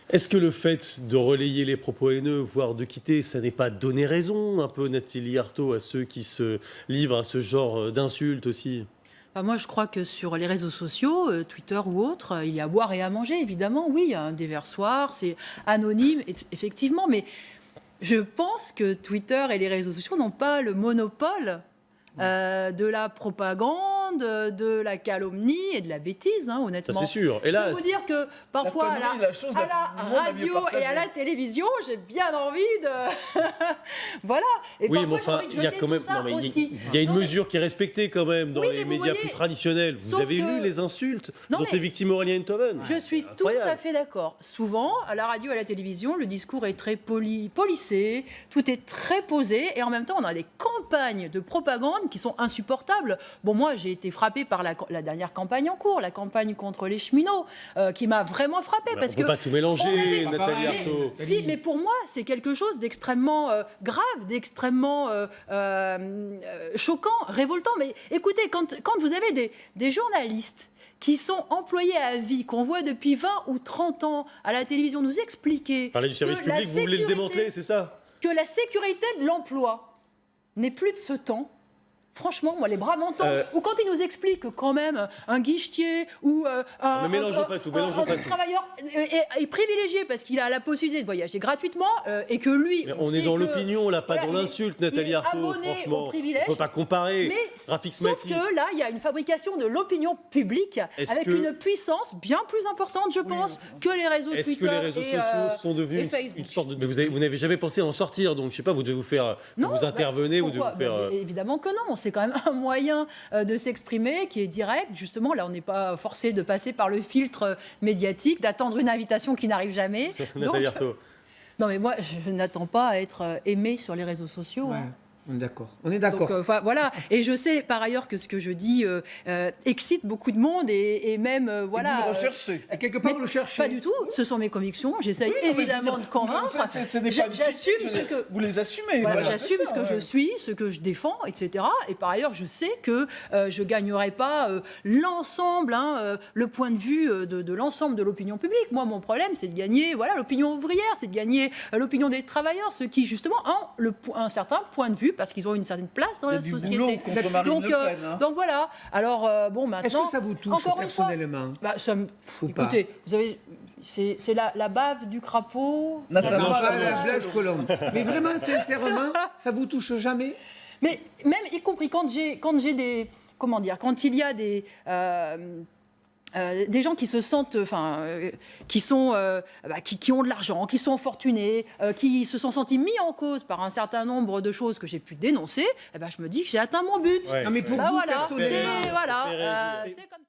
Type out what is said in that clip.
Est-ce que le fait de relayer les propos haineux, voire de quitter, ça n'est pas donner raison un peu, Nathalie Arthaud, à ceux qui se livrent à ce genre d'insultes aussi? Moi, je crois que sur les réseaux sociaux, Twitter ou autres, il y a à boire et à manger, évidemment. Oui, il y a un déversoir, c'est anonyme, effectivement. Mais je pense que Twitter et les réseaux sociaux n'ont pas le monopole de la propagande, de la calomnie et de la bêtise, hein, Ça, honnêtement. c'est sûr. Je Hélas. peux vous dire que parfois, connerie est la chose à la la moins la mieux radio et à partagée. la télévision, j'ai bien envie de... voilà. Et Oui, mais parfois, j'ai enfin, envie de il y a jeter quand même, tout ça non, mais aussi. il y a une Non, mais- mesure qui est respectée quand même dans Oui, les mais vous médias voyez, plus traditionnels. Vous sauf avez que- lu les insultes Non, dont mais- est victime Aurélien Enthoven. Je suis tout incroyable. à fait d'accord. Souvent, à la radio et à la télévision, le discours est très policé, tout est très posé, et en même temps, on a des campagnes de propagande qui sont insupportables. Bon, moi, j'ai été frappée par la dernière campagne en cours, la campagne contre les cheminots, qui m'a vraiment frappée. On Parce peut que pas tout mélanger, on est- Nathalie pareil. Arthaud. si, mais pour moi, c'est quelque chose d'extrêmement grave, d'extrêmement choquant, révoltant. Mais écoutez, quand vous avez des journalistes qui sont employés à vie, qu'on voit depuis 20 ou 30 ans à la télévision nous expliquer Parler du service que la public, vous voulez le sécurité- démanteler, c'est ça? que la sécurité de l'emploi n'est plus de ce temps. Franchement, moi, les bras m'en tombent. Ou quand ils nous expliquent que quand même un guichetier ou Mais mélangeons pas tout, mélangeons pas tout. travailleur est privilégié parce qu'il a la possibilité de voyager gratuitement et que lui... Mais on est sait dans que- l'opinion, là, pas voilà, dans l'insulte, Nathalie il est Arthaud, abonné au franchement. privilège. On peut pas comparer. Mais Rafik sauf Smati. que là, il y a une fabrication de l'opinion publique Est-ce avec que- une puissance bien plus importante, je pense, que les réseaux Est-ce Twitter que les réseaux et, sociaux sont et devenus une Facebook. sorte de... Mais vous n'avez jamais pensé à en sortir, donc je sais pas, vous devez vous faire... Non, vous intervenez, vous devez pourquoi vous faire... Évidemment que non, c'est quand même un moyen de s'exprimer qui est direct. Justement, là, on n'est pas forcé de passer par le filtre médiatique, d'attendre une invitation qui n'arrive jamais. Nathalie Donc, Arthaud. non, mais moi, je n'attends pas à être aimé sur les réseaux sociaux. Ouais, hein. on est d'accord. On est Donc, d'accord. voilà. Et je sais par ailleurs que ce que je dis excite beaucoup de monde et même voilà. Vous le recherchez. Et quelque part, on le cherche. Pas du tout. Ce sont mes convictions. J'essaye Oui, non, mais je veux évidemment dire, de convaincre. ce n'est pas une J'assume critique, ce que. Vous les assumez. Voilà, voilà, j'assume c'est ce ça, que je ouais. suis, ce que je défends, etc. Et par ailleurs, je sais que je ne gagnerai pas l'ensemble, le point de vue de l'ensemble de l'opinion publique. Moi, mon problème, c'est de gagner l'opinion ouvrière, c'est de gagner l'opinion des travailleurs, ceux qui, justement, ont un certain point de vue, parce qu'ils ont une certaine place dans Il y a la du société. boulot contre Marine Donc, Le Pen, hein. donc voilà. Alors, bon, Est-ce maintenant... que ça vous touche encore une fois, personnellement ça me... Ou pas Écoutez, vous avez... C'est la bave du crapaud. Nathalie Non, Arthaud. pas la Blaise Colombe. Mais vraiment, sincèrement, ça vous touche jamais? Mais même y compris quand j'ai des... Comment dire? Quand il y a des gens qui se sentent, qui ont de l'argent, qui sont fortunés, qui se sont sentis mis en cause par un certain nombre de choses que j'ai pu dénoncer, je me dis que j'ai atteint mon but. Ouais. Non, mais pour Bah vous, voilà, personnellement. c'est Ça fait réagir. comme ça.